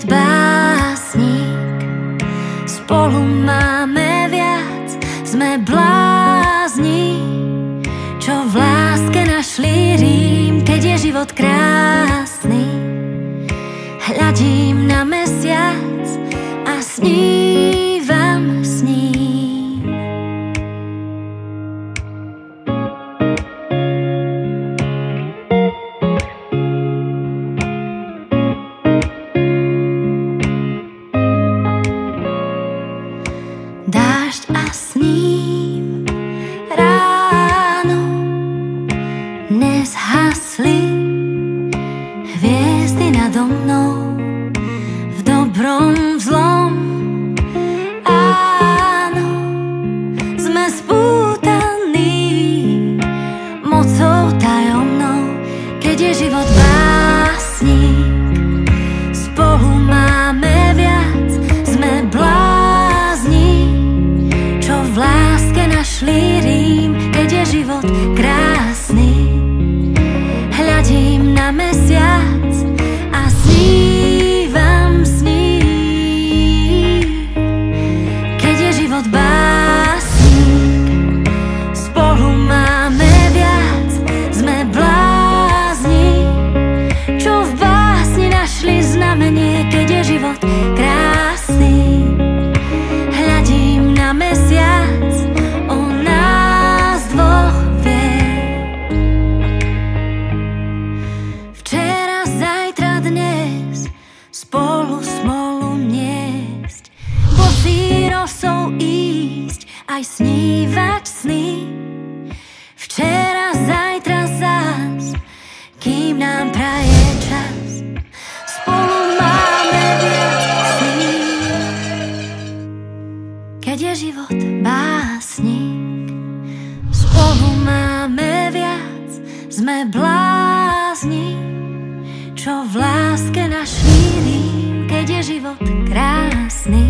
život básnik, spolu máme viac, sme blázni, čo v láske našli rím. Keď je život krásny, hľadím na mesiac a snívam s ním. Dážď a s ním ráno nezhasli hviezdy nado mnou, v dobrom, v zlom. Áno, sme spútaní mocou tajomnou. Keď je život básnik, spolu máme viac, sme blázni, čo v láske našli rím. Keď je život krásny, hľadím na mesiac a snívam s ním. Keď je život básnik, spolu máme viac, sme blázni, čo v básni našli znamenie. Keď je život krásny, hľadím na mesiac, o nás dvoch vie. Včera, zajtra, dnes spolu smolu niesť, bosý rosou ísť, aj snívať sny. Včera, zajtra zás, kým nám praje čas, spolu máme viac sní. Keď je život básnik, spolu máme viac, sme blázni, čo v láske našli rím. Keď je život krásny,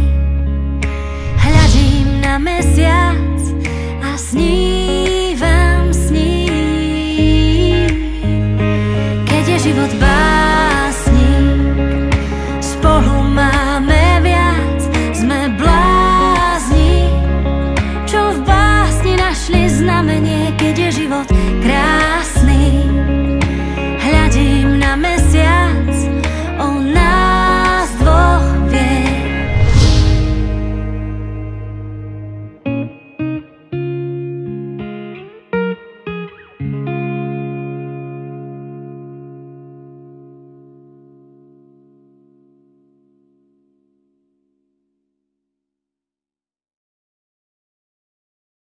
hľadím na mesiac a snívam s ním. Keď je život básnik, spolu máme viac, sme blázni, čo v básni našli znamenie. Keď je život